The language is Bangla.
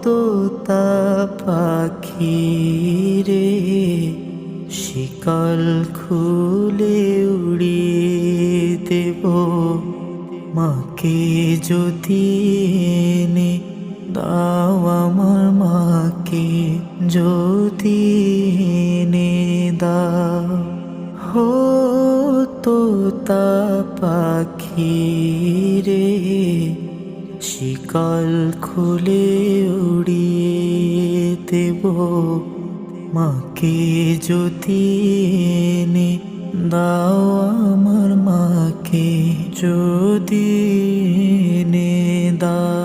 তোতা পাখি রে, শিকল খুলে উড়িয়ে দেব মাকে যদি এনে দাও, আমার মাকে যদি এনে দাও। হো তোতা পাখি রে, শিকল খুলে উড়িয়ে দেব মাকে যদি এনে দাও, আমার মাকে যদি এনে দাও।